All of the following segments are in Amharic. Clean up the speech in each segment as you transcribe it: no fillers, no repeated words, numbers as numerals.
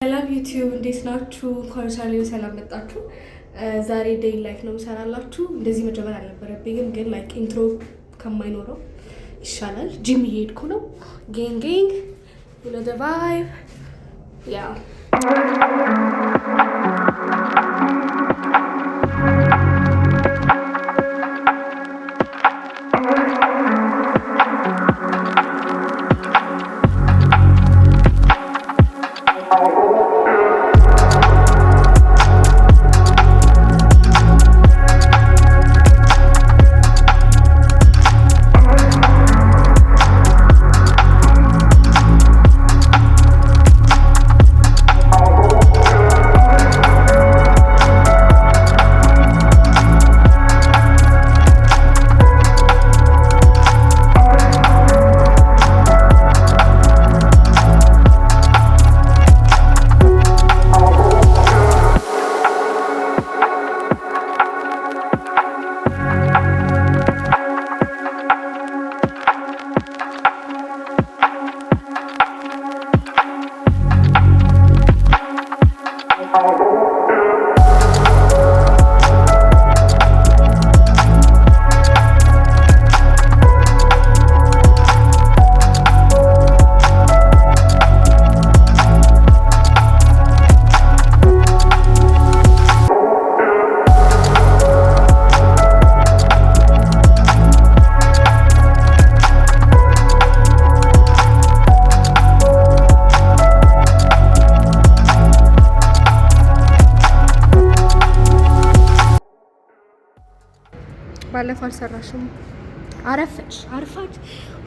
ሰላም ዩቲዩብ እንዴት ናችሁ? እንኳን ቻሌው ሰላም መጣችሁ። ዛሬ ዴይ ላይፍ ነው የምሰራላችሁ። እንደዚህ መጀመር አልነበረብኝም፣ ግን ላይክ ኢንትሮ ከማይኖረው ይሻላል። ጂም እየሄድኩ ነው። ጌንግ ደ ቫይብ ያ ባለፈው አልሰራሽም። አርፋድ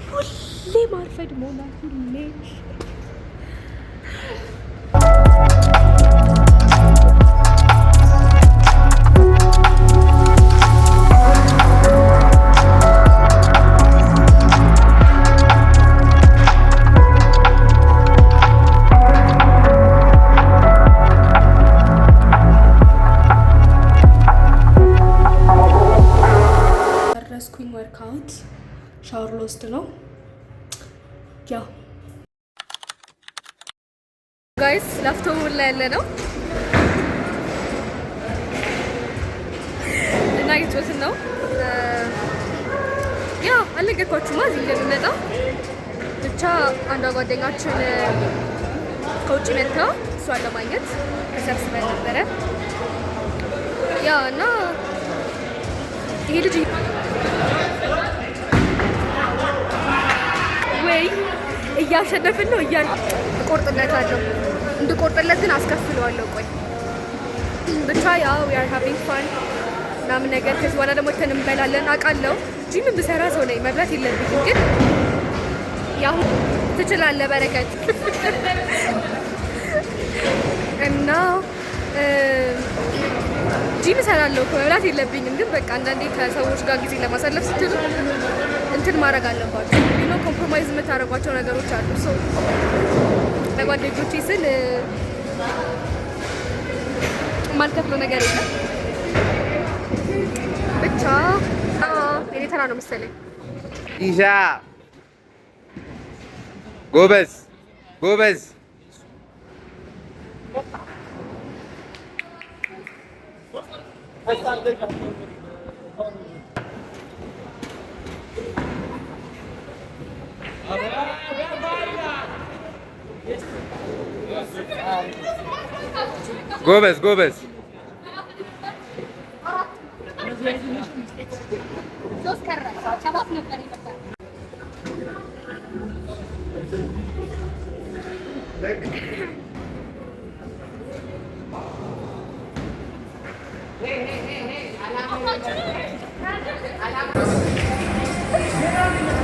ሁሌ ማርፈድ ሞላል ሁሌ ወርክአውት ሻወር ልወስድ ነው። ያው ጋይስ ላፍቶ ሙላ ያለ ነው እና እየጮትን ነው። ያው አልነገርኳችሁማ እዚህ እንደምንመጣ ብቻ አንዷ ጓደኛችን ከውጭ መጥታ እሷን ለማግኘት ተሰብስበን ነበረ። ያ እና ይሄ ልጅ ወይ እያሸነፍን ነው እቆርጥለታለሁ። እንድቆርጥለት ግን አስከፍለዋለሁ። ቆይ ብቻ ያው we are having fun ምናምን ነገር ከዚህ በኋላ ደግሞ እንበላለን። አውቃለሁ ጂም ብሰራ ሰው ነኝ፣ መብላት የለብኝም። ግን ያው ትችላለህ በረከት እና ጂም እሰራለሁ እኮ መብላት የለብኝም። ግን በቃ አንዳንዴ ከሰዎች ጋር ጊዜ ለማሳለፍ ስትሉ እንትን ማድረግ አለባችሁ። ቢኖ ኮምፕሮማይዝ የምታደርጓቸው ነገሮች አሉ። ሶ ለጓደኞቼ ስል የማልከፍለው ነገር የለም። ብቻ የኔ ተራ ነው መሰለኝ። ኢሻ ጎበዝ ጎበዝ ጎበዝ ጎበዝ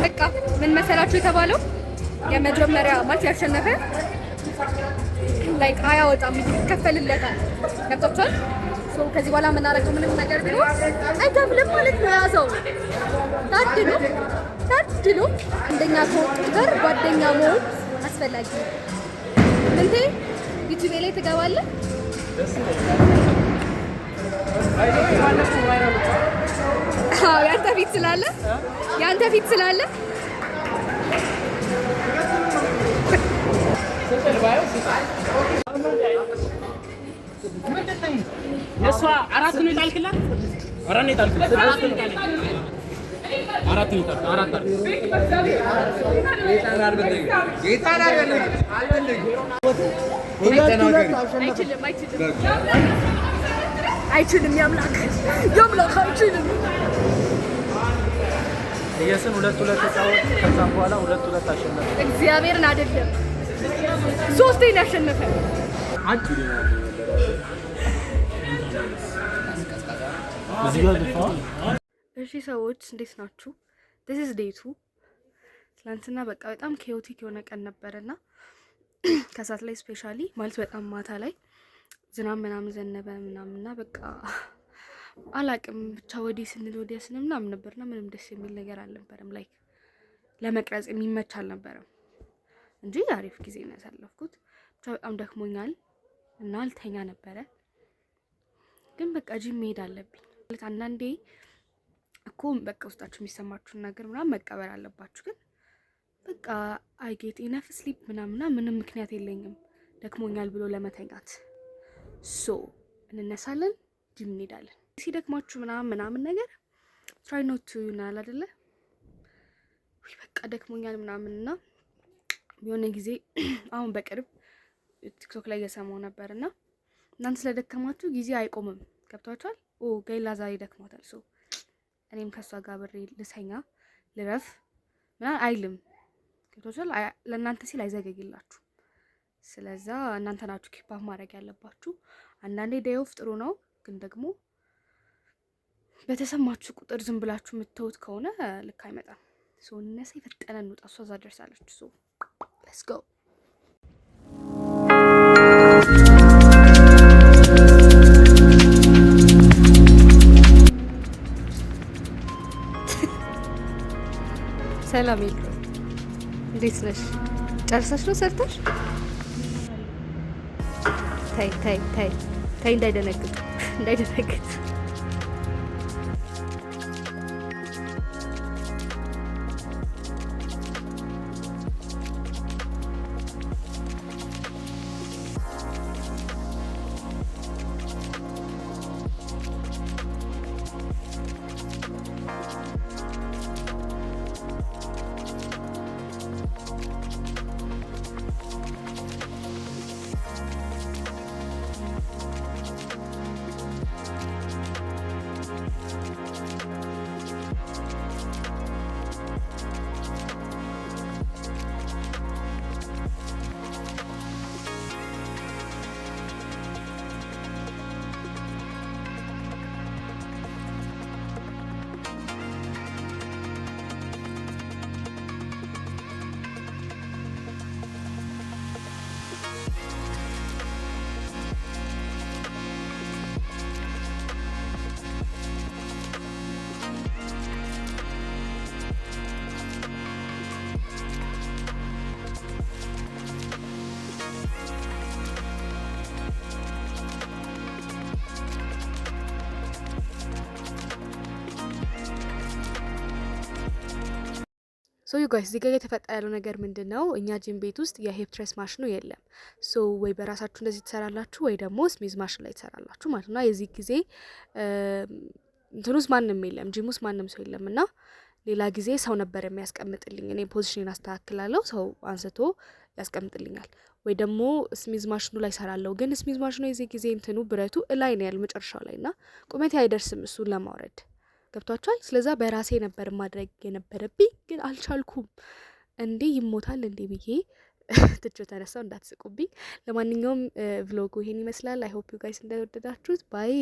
በቃ ምን መሰላችሁ የተባለው የመጀመሪያ ማለት ያሸነፈ ላይክ አያወጣም፣ ይከፈልለታል። ገብቶቻል። ሶ ከዚህ በኋላ የምናደርገው ምንም ነገር ቢኖር አይከፍልም ማለት ነው። ያዘው ታድሎ አንደኛ ከወጡት ጋር ጓደኛ መሆን አስፈላጊ ነው። እንዴ ዩቲዩብ ላይ ትገባለህ? ያንተ ፊት ስላለ የሷ አራት ነው ይጣልክላት አራት ነው ይጣልክላት አራት ነው ይጣልክላት አራት አይችልም ያምላክ አይችልም የስን ሁለት ተጫወቱ ከዛም በኋላ ሁለት አሸነፈ እግዚአብሔርን አይደለም ሶስቴን ያሸነፈ እሺ ሰዎች እንዴት ናችሁ? this is day 2 ትናንትና በቃ በጣም ኬዮቲክ የሆነ ቀን ነበርና ከሰዓት ላይ ስፔሻሊ ማለት በጣም ማታ ላይ ዝናብ ምናምን ዘነበ ምናምንና በቃ አላቅም ብቻ ወዲህ ስንል ወዲያ ስንል ምናምን ነበርና ምንም ደስ የሚል ነገር አልነበረም። ላይክ ለመቅረጽ የሚመች አልነበረም እንጂ አሪፍ ጊዜ ነው ያሳለፍኩት። ብቻ በጣም ደክሞኛል እና አልተኛ ነበረ። ግን በቃ ጂም መሄድ አለብኝ ማለት አንዳንዴ እኮ በቃ ውስጣችሁ የሚሰማችሁን ነገር ምናምን መቀበል አለባችሁ። ግን በቃ አይ ጌት ኢነፍ ስሊፕ ምንም ምክንያት የለኝም ደክሞኛል ብሎ ለመተኛት። ሶ እንነሳለን፣ ጂም እንሄዳለን። ሲደክማችሁ ምናምን ነገር ትራይ ኖት ቱ ይናል አይደለ? ወይ በቃ ደክሞኛል ምናምንና የሆነ ጊዜ አሁን በቅርብ ቲክቶክ ላይ እየሰማው ነበርና እናንተ ስለደከማችሁ ጊዜ አይቆምም። ገብታችኋል? ገይላ ዛሬ ደክሞታል ሶ እኔም ከሷ ጋር ብሬ ልሰኛ ልረፍ ምናምን አይልም። ገብታችኋል? ለእናንተ ሲል አይዘገይላችሁ። ስለዛ እናንተ ናችሁ ኪፕ አፕ ማድረግ ያለባችሁ። አንዳንዴ ዴይ ኦፍ ጥሩ ነው፣ ግን ደግሞ በተሰማችሁ ቁጥር ዝም ብላችሁ የምትተውት ከሆነ ልክ አይመጣም። ሶ እነሰ ይፈጠነ እንውጣ። እሷ እዛ ደርሳለች። ሶ ሌትስ ጎ። ሰላም ይልኩ። እንዴት ነሽ? ጨርሰሽ ነው ሰርተሽ? ታይ እንዳይደነግጥ ሶ ዩ ጋይስ እዚህ ጋር የተፈጠረ ያለው ነገር ምንድነው? እኛ ጂም ቤት ውስጥ የሂፕ ትሬስ ማሽኑ የለም። ሶ ወይ በራሳችሁ እንደዚህ ትሰራላችሁ ወይ ደግሞ ስሚዝ ማሽን ላይ ትሰራላችሁ ማለት ነው። የዚህ ጊዜ እንትኑስ ማንም የለም፣ ጂም ውስጥ ማንም ሰው የለም እና ሌላ ጊዜ ሰው ነበር የሚያስቀምጥልኝ። እኔ ፖዚሽኔን አስተካክላለሁ፣ ሰው አንስቶ ያስቀምጥልኛል። ወይ ደግሞ ስሚዝ ማሽኑ ላይ ሰራለሁ። ግን ስሚዝ ማሽኑ የዚህ ጊዜ እንትኑ ብረቱ ላይ ነው ያለው መጨረሻው ላይና ቁመቴ አይደርስም እሱን ለማውረድ ገብቷችኋል። ስለዛ በራሴ ነበር ማድረግ የነበረብኝ ግን አልቻልኩም። እንዴ ይሞታል እንዴ ብዬ ትቾ ተነሳው። እንዳትስቁብኝ። ለማንኛውም ቭሎጉ ይሄን ይመስላል። አይ ሆፕ ዩ ጋይስ እንደወደዳችሁት። ባይ